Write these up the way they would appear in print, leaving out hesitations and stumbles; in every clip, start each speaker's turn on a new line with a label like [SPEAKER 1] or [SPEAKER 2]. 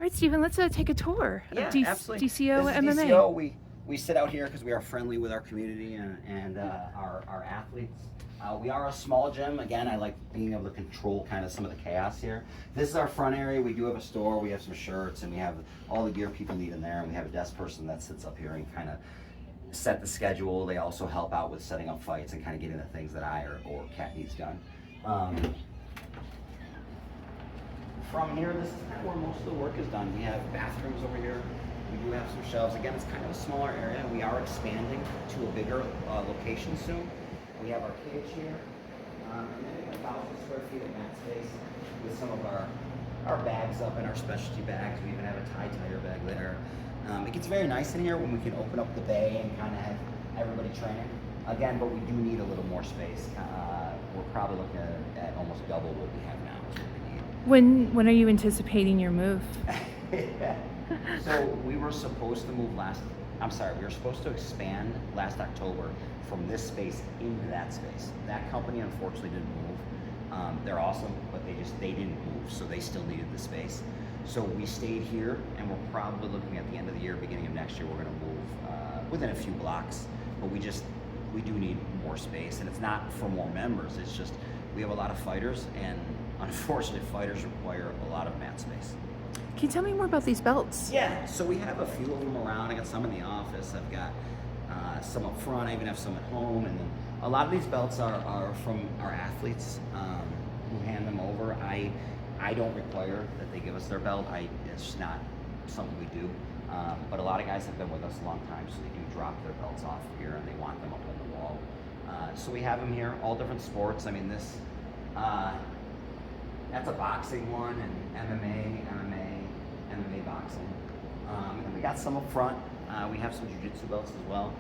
[SPEAKER 1] right, Stephen, let's take a tour
[SPEAKER 2] Yeah,
[SPEAKER 1] of
[SPEAKER 2] absolutely.
[SPEAKER 1] DCO
[SPEAKER 2] This is
[SPEAKER 1] MMA.
[SPEAKER 2] DCO. We sit out here because we are friendly with our community and our athletes. We are a small gym. Again, I like being able to control kind of some of the chaos here. This is our front area. We do have a store. We have some shirts, and we have all the gear people need in there. And we have a desk person that sits up here and kind of set the schedule. They also help out with setting up fights and kind of getting the things that I or Kat needs done. From here, this is kind of where most of the work is done. We have bathrooms over here. We do have some shelves. Again, it's kind of a smaller area. We are expanding to a bigger location soon. We have our cage here, and then 1,000 square feet of mat space with some of our bags up and our specialty bags. We even have a tire bag there. It gets very nice in here when we can open up the bay and kind of have everybody training. Again, but we do need a little more space. We're probably looking at almost double what we have now is what we need.
[SPEAKER 1] When are you anticipating your move?
[SPEAKER 2] So we were supposed to move we were supposed to expand last October from this space into that space. That company unfortunately didn't move. They're awesome, but they didn't move, so they still needed the space. So we stayed here, and we're probably looking at the end of the year, beginning of next year, we're gonna move within a few blocks, but we do need more space, and it's not for more members, it's just, we have a lot of fighters, and unfortunately, fighters require a lot of mat space.
[SPEAKER 1] Can you tell me more about these belts?
[SPEAKER 2] Yeah, so we have a few of them around. I got some in the office. I've got some up front. I even have some at home. And then a lot of these belts are from our athletes who hand them over. I don't require that they give us their belt. It's just not something we do. But a lot of guys have been with us a long time, so they do drop their belts off here and they want them up on the wall. So we have them here, all different sports. I mean, this, that's a boxing one, and MMA boxing. And then we got some up front. We have some jiu-jitsu belts as well.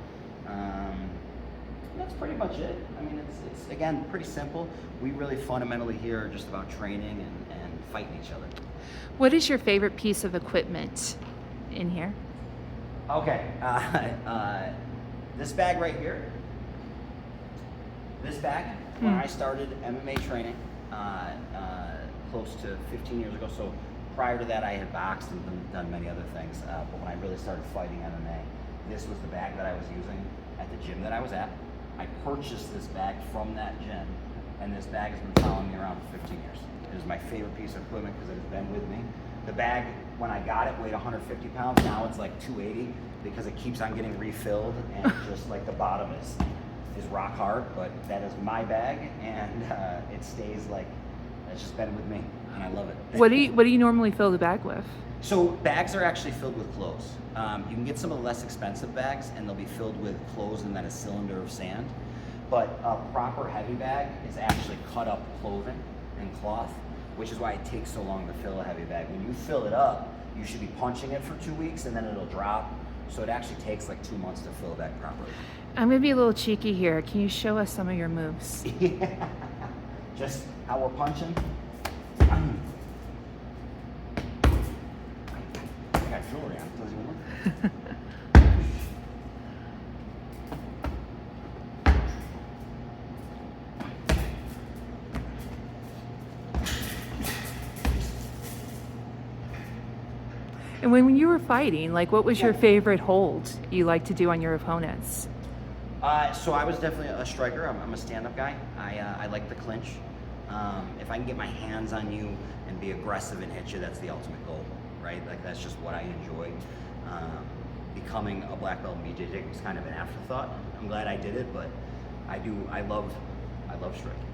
[SPEAKER 2] That's pretty much it. I mean, it's again, pretty simple. We really fundamentally here are just about training and fighting each other.
[SPEAKER 1] What is your favorite piece of equipment in here?
[SPEAKER 2] Okay, this bag right here. This bag, when I started MMA training, close to 15 years ago. So prior to that, I had boxed and done many other things. But when I really started fighting MMA, this was the bag that I was using at the gym that I was at. I purchased this bag from that gym, and this bag has been following me around for 15 years. It is my favorite piece of equipment because it has been with me. The bag, when I got it, weighed 150 pounds. Now it's like 280 because it keeps on getting refilled, and just like the bottom is rock hard. But that is my bag, and it stays like, it's just been with me, and I love it.
[SPEAKER 1] What do you normally fill the bag with?
[SPEAKER 2] So bags are actually filled with clothes. You can get some of the less expensive bags, and they'll be filled with clothes and then a cylinder of sand. But a proper heavy bag is actually cut up clothing and cloth, which is why it takes so long to fill a heavy bag. When you fill it up, you should be punching it for 2 weeks, and then it'll drop. So it actually takes like 2 months to fill a bag properly.
[SPEAKER 1] I'm gonna be a little cheeky here. Can you show us some of your moves?
[SPEAKER 2] Yeah. Just how we're punching. I got jewelry on. Does it work?
[SPEAKER 1] And when you were fighting, like, what was your favorite hold you like to do on your opponents?
[SPEAKER 2] So I was definitely a striker. I'm a stand-up guy. I like the clinch. If I can get my hands on you and be aggressive and hit you, that's the ultimate goal, right? Like, that's just what I enjoy. Becoming a black belt in BJJ was kind of an afterthought. I'm glad I did it, but I love striking.